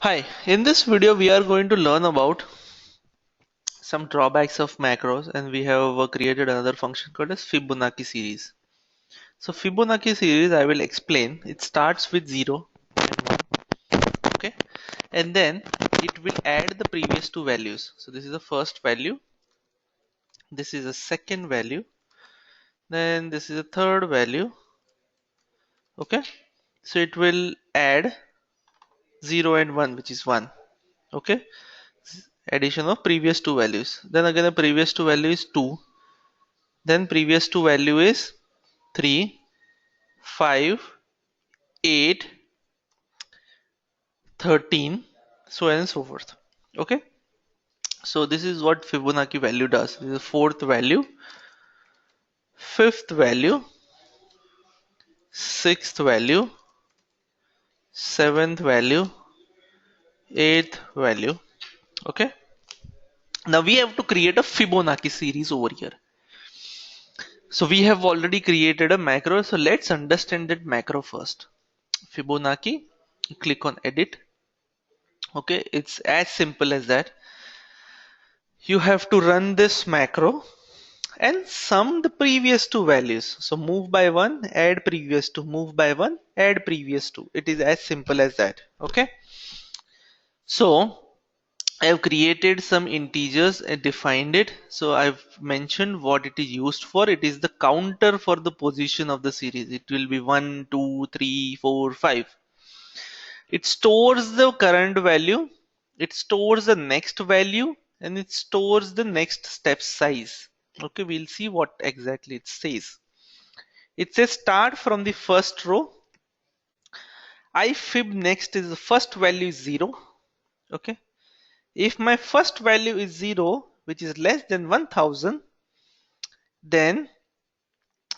Hi, in this video we are going to learn about some drawbacks of macros, and we have created another function called as Fibonacci series. So Fibonacci series I will explain. It starts with 0 and 1, okay, and then it will add the previous two values. So this is the first value, this is the second value, then this is the third value, okay. So it will add 0 and 1, which is 1, okay, addition of previous two values. Then again the previous two value is 2, then previous two value is 3, 5, 8, 13, so on and so forth. Okay, so this is what Fibonacci value does. This is the fourth value, fifth value, sixth value, seventh value, eighth value. Okay, now we have to create a Fibonacci series over here. So we have already created a macro, so let's understand that macro first. Fibonacci, click on edit. Okay, it's as simple as that. You have to run this macro and sum the previous two values. So move by one, add previous two, move by one, add previous two. It is as simple as that. Okay. So I have created some integers and defined it. So I've mentioned what it is used for. It is the counter for the position of the series. It will be 1, 2, 3, 4, 5. It stores the current value, it stores the next value, and it stores the next step size. Okay, we'll see what exactly it says. It says start from the first row. ifib next is the first value is 0. Okay, if my first value is 0, which is less than 1000, then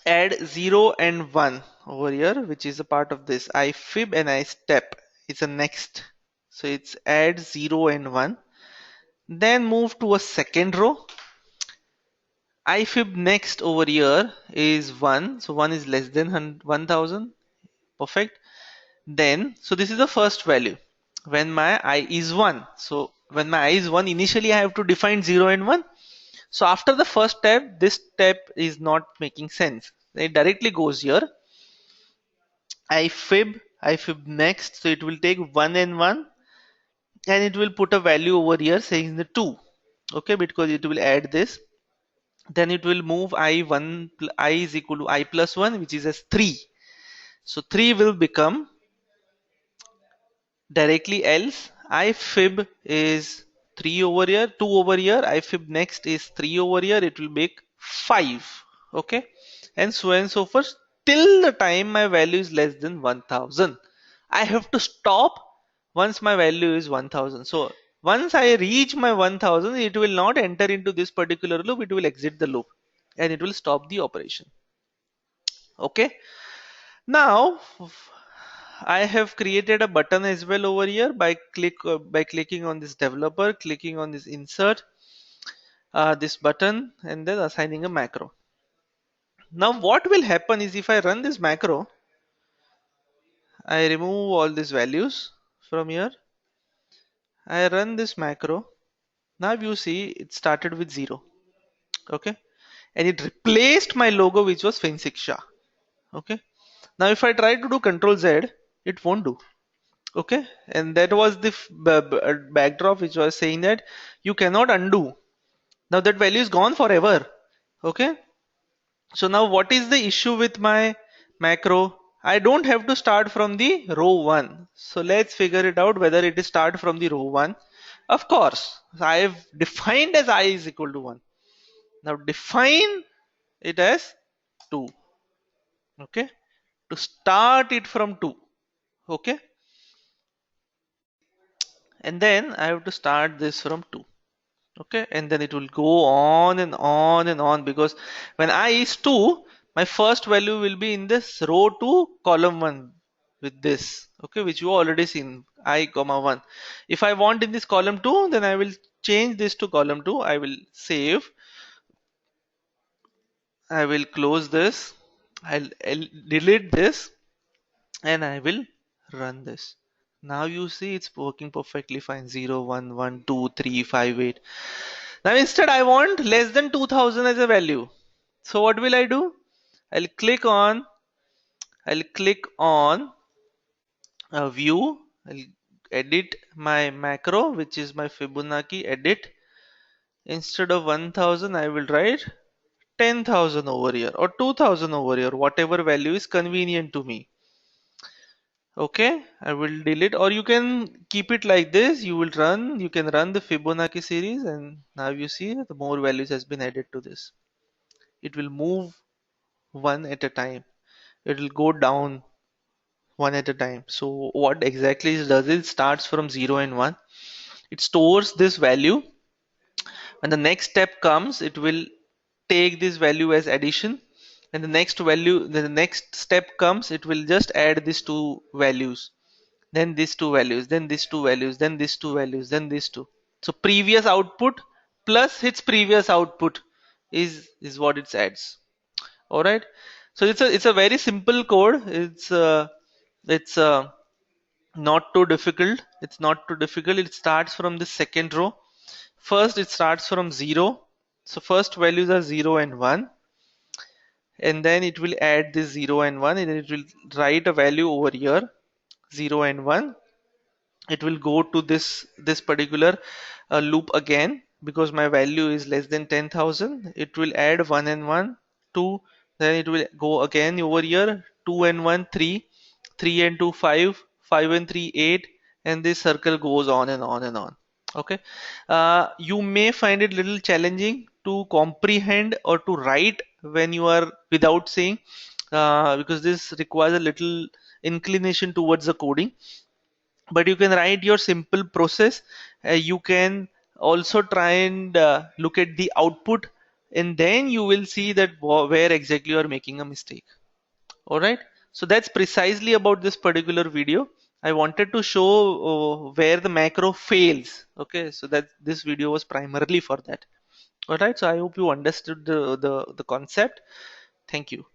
add 0 and 1 over here, which is a part of this ifib, and I step is a next. So it's add 0 and 1. Then move to a second row. ifib next over here is 1. So 1 is less than 1000. Perfect. Then, so this is the first value. When my I is 1. So when my I is 1, initially I have to define 0 and 1. So after the first step, this step is not making sense. It directly goes here. ifib next. So it will take 1 and 1. And it will put a value over here saying the 2. Okay, because it will add this. Then it will move I is equal to I plus 1, which is as 3. So 3 will become directly else ifib is 3 over here, 2 over here, ifib next is 3 over here, it will make 5. Okay, and so on and so forth till the time my value is less than 1000. I have to stop once my value is 1000. So once I reach my 1000, it will not enter into this particular loop, it will exit the loop and it will stop the operation. Okay, now I have created a button as well over here by clicking on this developer, clicking on this insert this button, and then assigning a macro. Now what will happen is if I run this macro, I remove all these values from here, I run this macro. Now you see it started with 0. Okay, and it replaced my logo, which was Fensik Shah. Okay, now if I try to do Control Z, it won't do. Okay, and that was the backdrop which was saying that you cannot undo. Now that value is gone forever. Okay, so now what is the issue with my macro? I don't have to start from the row 1. So let's figure it out whether it is start from the row 1. Of course, I have defined as I is equal to 1. Now define it as 2. Okay, to start it from 2. Okay, and then I have to start this from 2. Okay, and then it will go on and on and on, because when I is 2, my first value will be in this row 2 column 1 with this, okay, which you already seen I comma 1. If I want in this column 2, then I will change this to column 2. I will save, I will close this, I'll delete this, and I will run this. Now you see it's working perfectly fine. 0, 1, 1, 2, 3, 5, 8. Now instead I want less than 2000 as a value. So what will I do? I'll click on view. I'll edit my macro, which is my Fibonacci edit. Instead of 1000, I will write 10,000 over here or 2000 over here, whatever value is convenient to me. Okay, I will delete, or you can keep it like this. You can run the Fibonacci series, and now you see the more values has been added to this. It will move one at a time. It will go down one at a time. So what exactly it does, it starts from 0 and 1. It stores this value. When the next step comes, it will take this value as addition, and the next step comes, it will just add these two values, then these two values, then these two values, then these two values, then these two. So previous output plus its previous output is what it adds. All right. So it's a very simple code. It's not too difficult. It's not too difficult. It starts from the second row. First, it starts from 0. So first values are 0 and 1, and then it will add this 0 and 1, and then it will write a value over here, 0 and 1. It will go to this particular loop again, because my value is less than 10,000. It will add 1 and 1, 2, then it will go again over here, 2 and 1, 3, 3 and 2, 5, 5 and 3, 8, and this circle goes on and on and on. Okay, you may find it little challenging to comprehend or to write when you are without seeing, because this requires a little inclination towards the coding, but you can write your simple process. You can also try and look at the output, and then you will see that where exactly you are making a mistake. All right, so that's precisely about this particular video. I wanted to show where the macro fails. Okay, so that this video was primarily for that. All right, so I hope you understood the concept. Thank you.